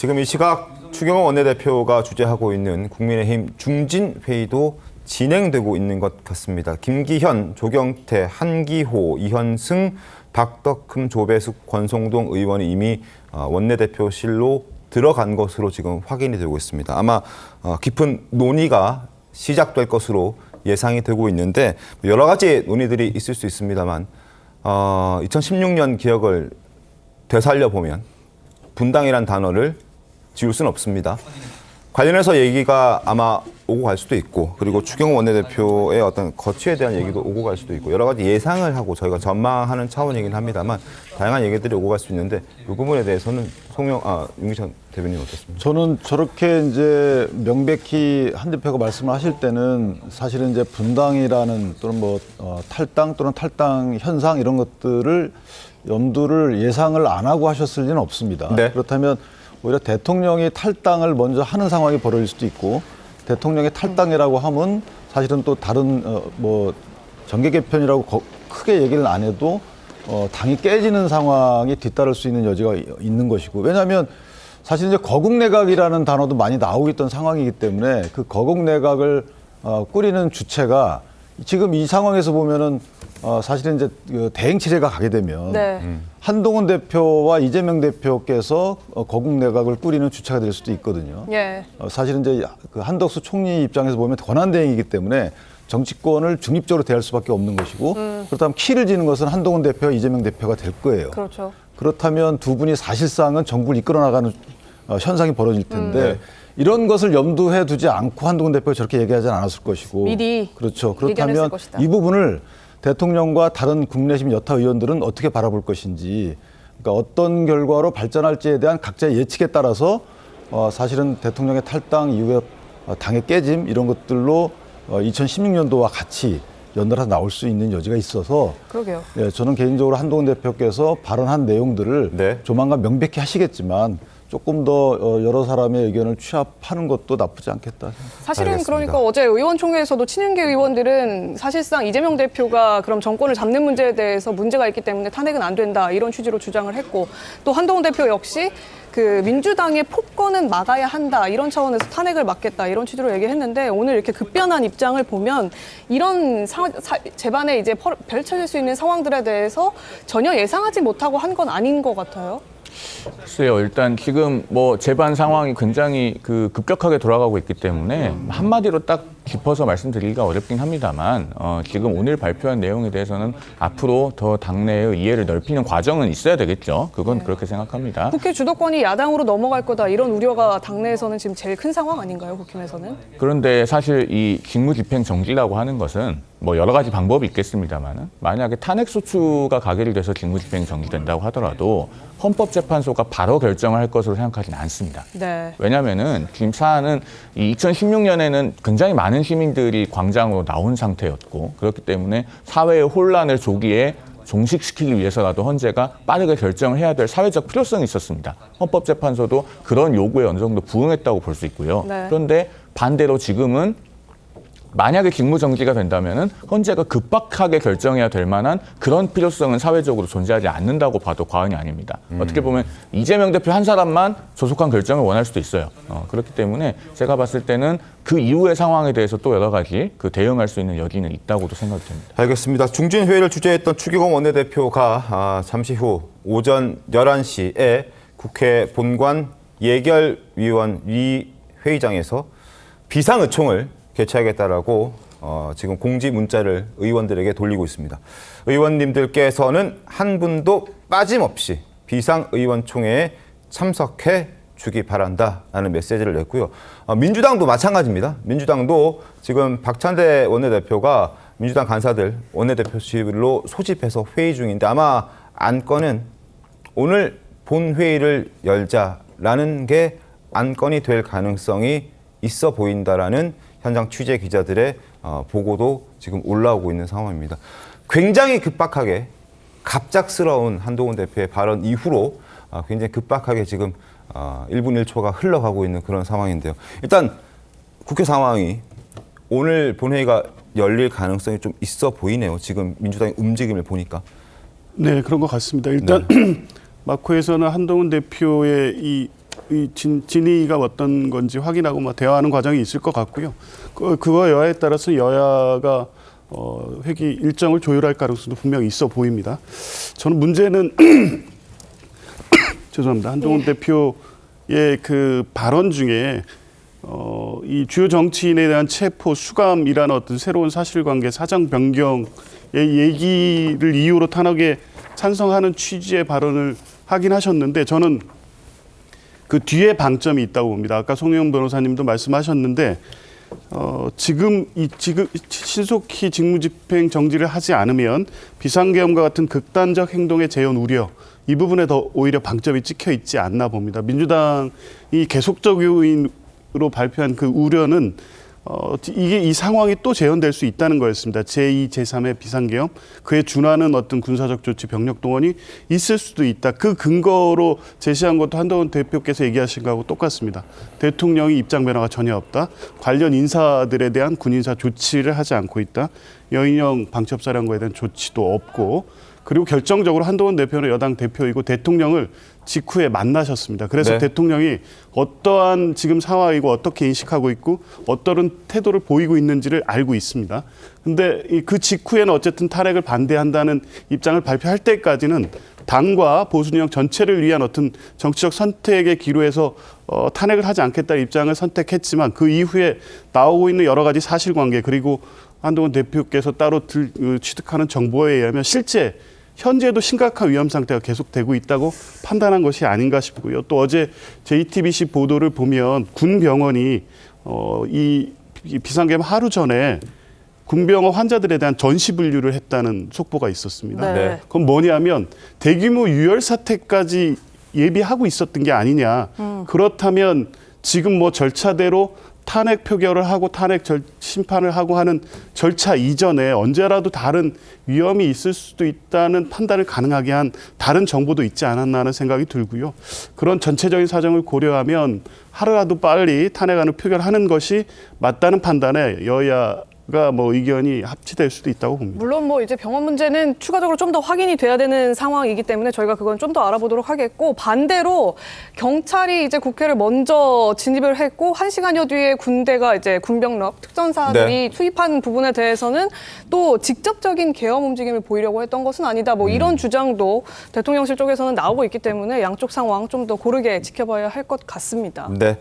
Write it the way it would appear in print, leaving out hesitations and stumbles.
지금 이 시각 추경호 원내대표가 주재하고 있는 국민의힘 중진회의도 진행되고 있는 것 같습니다. 김기현, 조경태, 한기호, 이현승, 박덕흠, 조배숙, 권성동 의원이 이미 원내대표실로 들어간 것으로 지금 확인이 되고 있습니다. 아마 깊은 논의가 시작될 것으로 예상이 되고 있는데 여러 가지 논의들이 있을 수 있습니다만 2016년 기억을 되살려보면 분당이란 단어를 지울 수는 없습니다. 관련해서 얘기가 아마 오고 갈 수도 있고 그리고 추경호 원내대표의 어떤 거취에 대한 얘기도 오고 갈 수도 있고 여러 가지 예상을 하고 저희가 전망하는 차원이긴 합니다만 다양한 얘기들이 오고 갈 수 있는데 이 부분에 대해서는 윤기찬 대변인 어떻습니까? 저는 저렇게 이제 명백히 한 대표가 말씀을 하실 때는 사실은 이제 분당이라는 또는 뭐 탈당 또는 탈당 현상 이런 것들을 염두를 예상을 안 하고 하셨을 리는 없습니다. 네. 그렇다면 오히려 대통령이 탈당을 먼저 하는 상황이 벌어질 수도 있고 대통령의 탈당이라고 하면 사실은 또 다른 뭐 정계 개편이라고 크게 얘기를 안 해도 당이 깨지는 상황이 뒤따를 수 있는 여지가 있는 것이고 왜냐하면 사실 이제 거국내각이라는 단어도 많이 나오고 있던 상황이기 때문에 그 거국내각을 꾸리는 주체가 지금 이 상황에서 보면은 사실은 이제 대행치레가 가게 되면 네. 한동훈 대표와 이재명 대표께서 거국내각을 꾸리는 주체가 될 수도 있거든요. 예. 사실은 이제 그 한덕수 총리 입장에서 보면 권한대행이기 때문에 정치권을 중립적으로 대할 수밖에 없는 것이고 그렇다면 키를 지는 것은 한동훈 대표와 이재명 대표가 될 거예요. 그렇죠. 그렇다면 두 분이 사실상은 정부를 이끌어 나가는 현상이 벌어질 텐데 이런 것을 염두에 두지 않고 한동훈 대표가 저렇게 얘기하지는 않았을 것이고 미리 그렇죠. 예견했을 그렇다면 것이다. 이 부분을 대통령과 다른 국민의힘 여타 의원들은 어떻게 바라볼 것인지 그러니까 어떤 결과로 발전할지에 대한 각자의 예측에 따라서 사실은 대통령의 탈당 이후에 당의 깨짐 이런 것들로 2016년도와 같이 연달아서 나올 수 있는 여지가 있어서 그러게요. 예, 저는 개인적으로 한동훈 대표께서 발언한 내용들을 네. 조만간 명백히 하시겠지만 조금 더 여러 사람의 의견을 취합하는 것도 나쁘지 않겠다 생각합니다. 사실은 알겠습니다. 그러니까 어제 의원총회에서도 친윤계 의원들은 사실상 이재명 대표가 그럼 정권을 잡는 문제에 대해서 문제가 있기 때문에 탄핵은 안 된다 이런 취지로 주장을 했고 또 한동훈 대표 역시 그 민주당의 폭거는 막아야 한다 이런 차원에서 탄핵을 막겠다 이런 취지로 얘기했는데 오늘 이렇게 급변한 입장을 보면 이런 재반에 이제 펼쳐질 수 있는 상황들에 대해서 전혀 예상하지 못하고 한 건 아닌 것 같아요. 글쎄요. 일단 지금 뭐 재반 상황이 굉장히 급격하게 돌아가고 있기 때문에 한마디로 딱 짚어서 말씀드리기가 어렵긴 합니다만 지금 오늘 발표한 내용에 대해서는 앞으로 더 당내의 이해를 넓히는 과정은 있어야 되겠죠. 그건 그렇게 생각합니다. 국회 주도권이 야당으로 넘어갈 거다 이런 우려가 당내에서는 지금 제일 큰 상황 아닌가요? 국힘에서는? 그런데 사실 이 직무집행 정지라고 하는 것은 뭐 여러 가지 방법이 있겠습니다만은 만약에 탄핵소추가 가결이 돼서 직무집행 정지된다고 하더라도 헌법재판소가 바로 결정을 할 것으로 생각하지는 않습니다. 네. 왜냐하면은 지금 사안은 이 2016년에는 굉장히 많은 시민들이 광장으로 나온 상태였고 그렇기 때문에 사회의 혼란을 조기에 종식시키기 위해서라도 헌재가 빠르게 결정을 해야 될 사회적 필요성이 있었습니다. 헌법재판소도 그런 요구에 어느 정도 부응했다고 볼 수 있고요. 네. 그런데 반대로 지금은 만약에 직무정지가 된다면은 헌재가 급박하게 결정해야 될 만한 그런 필요성은 사회적으로 존재하지 않는다고 봐도 과언이 아닙니다. 어떻게 보면 이재명 대표 한 사람만 조속한 결정을 원할 수도 있어요. 그렇기 때문에 제가 봤을 때는 그 이후의 상황에 대해서 또 여러 가지 대응할 수 있는 여지는 있다고도 생각이 됩니다. 알겠습니다. 중진회의를 주재했던 추경호 원내대표가 잠시 후 오전 11시에 국회 본관 예결위원위 회의장에서 비상의총을 개최하겠다라고 지금 공지 문자를 의원들에게 돌리고 있습니다. 의원님들께서는 한 분도 빠짐없이 비상의원총회에 참석해 주기 바란다라는 메시지를 냈고요. 민주당도 마찬가지입니다. 민주당도 지금 박찬대 원내대표가 민주당 간사들 원내대표실로 소집해서 회의 중인데 아마 안건은 오늘 본회의를 열자라는 게 안건이 될 가능성이 있어 보인다라는 현장 취재 기자들의 보고도 지금 올라오고 있는 상황입니다. 굉장히 급박하게 갑작스러운 한동훈 대표의 발언 이후로 굉장히 급박하게 지금 1분 1초가 흘러가고 있는 그런 상황인데요. 일단 국회 상황이 오늘 본회의가 열릴 가능성이 좀 있어 보이네요. 지금 민주당의 움직임을 보니까. 네, 그런 것 같습니다. 일단 네. 마코에서는 한동훈 대표의 이 이 진위가 어떤 건지 확인하고 뭐 대화하는 과정이 있을 것 같고요. 그거 여야에 따라서 여야가 회기 일정을 조율할 가능성도 분명히 있어 보입니다. 저는 문제는 죄송합니다. 한동훈 대표의 그 발언 중에 이 주요 정치인에 대한 체포, 수감이라는 어떤 새로운 사실관계, 사정 변경의 얘기를 이유로 탄핵에 찬성하는 취지의 발언을 하긴 하셨는데 저는 그 뒤에 방점이 있다고 봅니다. 아까 송영 변호사님도 말씀하셨는데 지금 신속히 직무집행 정지를 하지 않으면 비상계엄과 같은 극단적 행동의 재현 우려 이 부분에 더 오히려 방점이 찍혀 있지 않나 봅니다. 민주당이 계속적으로 발표한 그 우려는 이게 이 상황이 또 재현될 수 있다는 거였습니다. 제2, 제3의 비상계엄, 그에 준하는 어떤 군사적 조치, 병력 동원이 있을 수도 있다. 그 근거로 제시한 것도 한동훈 대표께서 얘기하신 거하고 똑같습니다. 대통령이 입장 변화가 전혀 없다. 관련 인사들에 대한 군인사 조치를 하지 않고 있다. 여인영 방첩사령관에 대한 조치도 없고, 그리고 결정적으로 한동훈 대표는 여당 대표이고 대통령을 직후에 만나셨습니다. 그래서 네. 대통령이 어떠한 지금 상황이고 어떻게 인식하고 있고 어떤 태도를 보이고 있는지를 알고 있습니다. 근데 그 직후에는 어쨌든 탄핵을 반대한다는 입장을 발표할 때까지는 당과 보수진영 전체를 위한 어떤 정치적 선택의 기로에서 탄핵을 하지 않겠다는 입장을 선택했지만 그 이후에 나오고 있는 여러 가지 사실관계 그리고 한동훈 대표께서 따로 취득하는 정보에 의하면 실제 현재도 심각한 위험 상태가 계속되고 있다고 판단한 것이 아닌가 싶고요. 또 어제 JTBC 보도를 보면 군 병원이 이 비상계엄 하루 전에 군병원 환자들에 대한 전시 분류를 했다는 속보가 있었습니다. 네. 그건 뭐냐면 대규모 유혈 사태까지 예비하고 있었던 게 아니냐. 그렇다면 지금 뭐 절차대로 탄핵 표결을 하고 탄핵 심판을 하고 하는 절차 이전에 언제라도 다른 위험이 있을 수도 있다는 판단을 가능하게 한 다른 정보도 있지 않았나 하는 생각이 들고요. 그런 전체적인 사정을 고려하면 하루라도 빨리 탄핵안을 표결하는 것이 맞다는 판단에 여야가 뭐 의견이 합치될 수도 있다고 봅니다. 물론 뭐 이제 병원 문제는 추가적으로 좀 더 확인이 돼야 되는 상황이기 때문에 저희가 그건 좀 더 알아보도록 하겠고, 반대로 경찰이 이제 국회를 먼저 진입을 했고 1시간여 뒤에 군대가 이제 군병력 특전사들이 네. 투입한 부분에 대해서는 또 직접적인 계엄 움직임을 보이려고 했던 것은 아니다. 뭐 이런 주장도 대통령실 쪽에서는 나오고 있기 때문에 양쪽 상황 좀 더 고르게 지켜봐야 할 것 같습니다. 네.